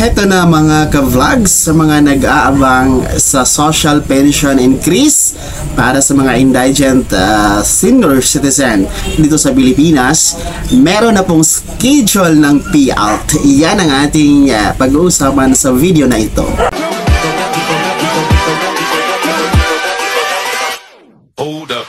Heto na mga ka-vlogs sa mga nag-aabang sa social pension increase para sa mga indigent senior citizen dito sa Pilipinas. Meron na pong schedule ng payout. Yan ang ating pag-uusapan sa video na ito. Hold up.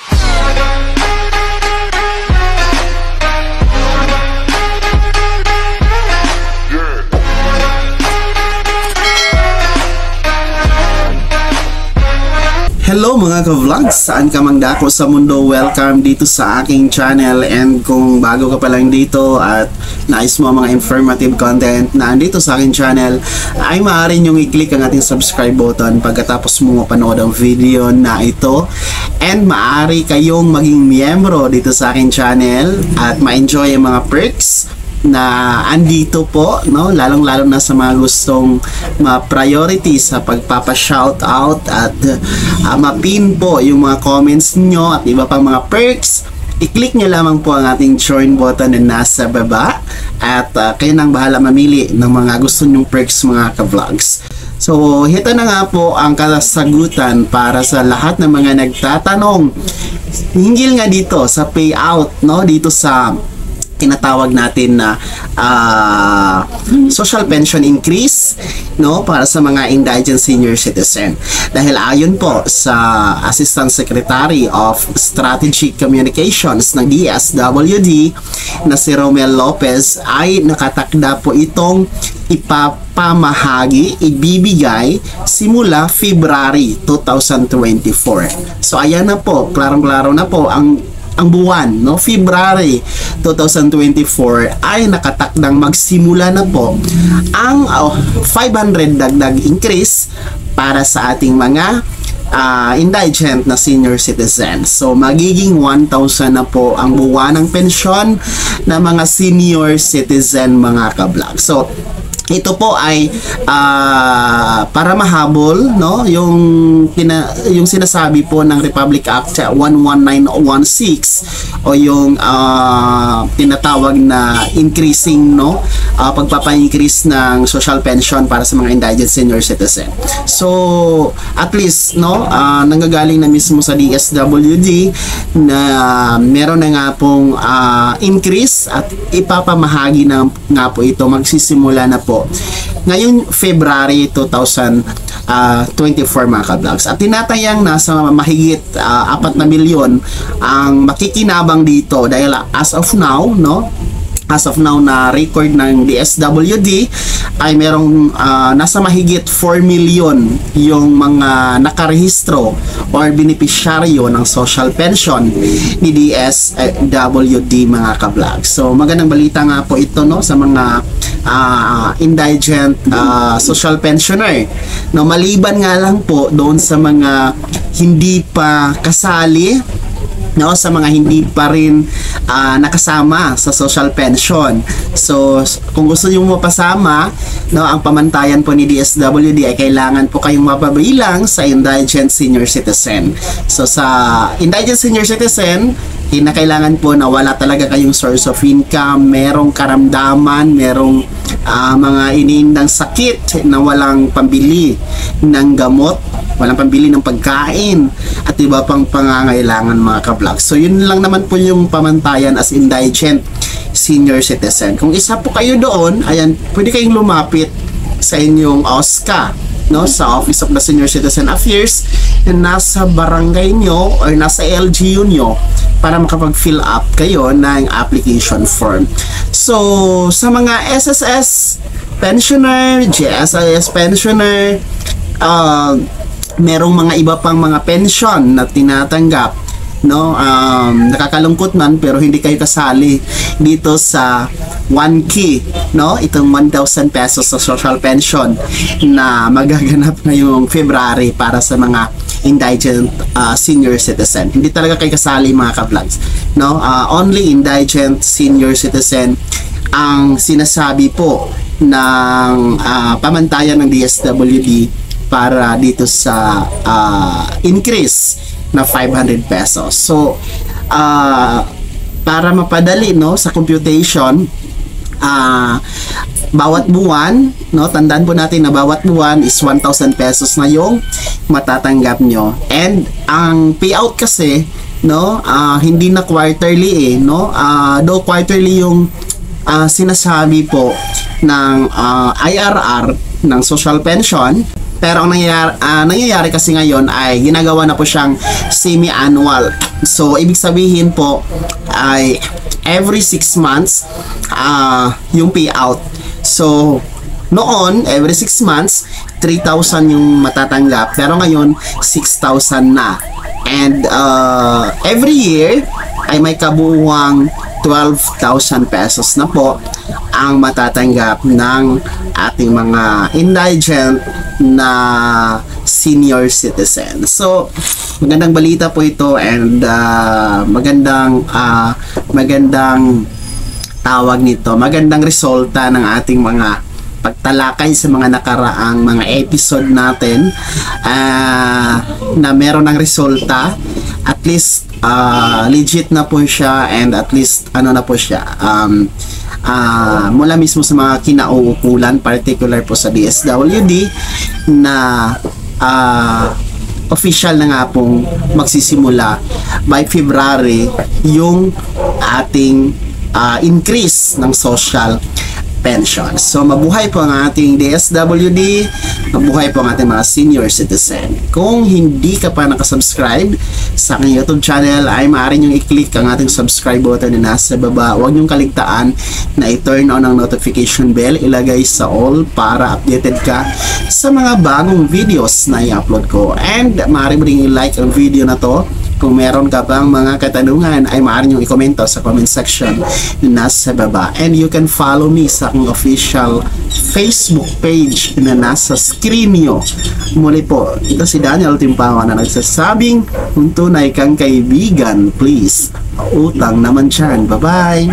Hello mga ka-vlogs, saan ka mang dako sa mundo, welcome dito sa aking channel. And kung bago ka pa lang dito at nais mo mga informative content na andito sa aking channel, ay maaari nyong i-click ang ating subscribe button pagkatapos mo mapanood ang video na ito. And maaari kayong maging miyembro dito sa aking channel at ma-enjoy ang mga perks na andito po, no? Lalong-lalo na sa mga gustong ma-priority sa pagpapa-shoutout at mapin po yung mga comments nyo at iba pang mga perks. I-click nyo lamang po ang ating join button na nasa baba at kayo nang bahala mamili ng mga gusto nyong perks mga ka-vlogs. So, ito na nga po ang kasagutan para sa lahat ng mga nagtatanong hinggil nga dito sa payout, no? Dito sa tinatawag natin na social pension increase, no, para sa mga indigent senior citizen. Dahil ayon po sa Assistant Secretary of Strategic Communications ng DSWD na si Romel Lopez, ay nakatakda po itong ipapamahagi, ibibigay simula February 2024. So ayan na po, klarong-klaro na po ang buwan, no? February 2024 ay nakatakdang magsimula na po ang 500 dagdag increase para sa ating mga indigent na senior citizen. So magiging 1,000 na po ang buwan ng pensyon na mga senior citizen mga ka-vlog. So ito po ay para mahabol, no, yung sinasabi po ng Republic Act 11916 o yung tinatawag na increasing, no, pagpapa-increase ng social pension para sa mga indigent senior citizen. So at least, no, nanggagaling na mismo sa DSWD na meron na nga pong increase at ipapamahagi na nga po ito, magsisimula na po ngayong February 2024 mga ka-vlogs. At tinatayang nasa mahigit 4 na milyon ang makikinabang dito dahil as of now, no, as of now na record ng DSWD ay merong nasa mahigit 4 million yung mga nakarehistro or beneficiaryo ng social pension ni DSWD mga ka-vlog. So magandang balita nga po ito, no, sa mga indigent social pensioner, no, maliban nga lang po doon sa mga hindi pa kasali, no, sa mga hindi pa rin nakasama sa social pension. So kung gusto niyo mapasama, no, ang pamantayan po ni DSWD ay kailangan po kayong mapabilang sa indigent senior citizen. So sa indigent senior citizen, kinakailangan po na wala talaga kayong source of income, merong karamdaman, merong mga iniindang sakit na walang pambili ng gamot, walang pambili ng pagkain at iba pang pangangailangan mga ka-vlog. So yun lang naman po yung pamantayan as indigent senior citizen. Kung isa po kayo doon, ayan, pwede kayong lumapit sa inyong OSCA, no, sa Office of the Senior Citizen Affairs na nasa barangay nyo or nasa LGU nyo para makapag-fill up kayo ng application form. So sa mga SSS pensioner, GSIS pensioner, merong mga iba pang mga pension na tinatanggap, no, nakakalungkot man pero hindi kayo kasali dito sa 1K, no, itong 1,000 pesos sa social pension na magaganap ngayong February para sa mga indigent senior citizen. Hindi talaga kayo kasali mga ka-vlogs, no, only indigent senior citizen ang sinasabi po ng pamantayan ng DSWD para dito sa increase na 500 pesos. So para mapadali, no, sa computation, bawat buwan, no, tandaan po natin na bawat buwan is 1,000 pesos na yung matatanggap nyo. And ang payout kasi, no, hindi na quarterly no, though quarterly yung sinasabi po ng IRR ng social pension, pero ang nangyayari kasi ngayon ay ginagawa na po siyang semi-annual. So ibig sabihin po ay every 6 months yung payout. So noon every 6 months 3,000 yung matatanggap, pero ngayon 6,000 na. And every year ay may kabuuang 12,000 pesos na po ang matatanggap ng ating mga indigent na senior citizen. So, magandang balita po ito, and magandang tawag nito, magandang resulta ng ating mga pagtalakay sa mga nakaraang mga episode natin na meron ng resulta. At least legit na po siya, and at least na po siya mula mismo sa mga kinauukulan, particular po sa DSWD na official na nga pong magsisimula by February yung ating increase ng social pension. So mabuhay po ang ating DSWD, mabuhay po ang ating mga senior citizen. Kung hindi ka pa nakasubscribe sa aking YouTube channel, ay maaari nyo i-click ang ating subscribe button na nasa baba. Huwag nyong kaligtaan na i-turn on ang notification bell, ilagay sa all para updated ka sa mga bagong videos na i-upload ko. And maaari mo rin i-like ang video na to. Kung meron ka pang mga katanungan, ay maaari nyo i-komento sa comment section na nasa baba. And you can follow me sa aking official Facebook page na nasa screen nyo. Muli po, ito si Daniel Timpawan na nagsasabing, kung tunay kang kaibigan, please, utang naman dyan. Bye-bye!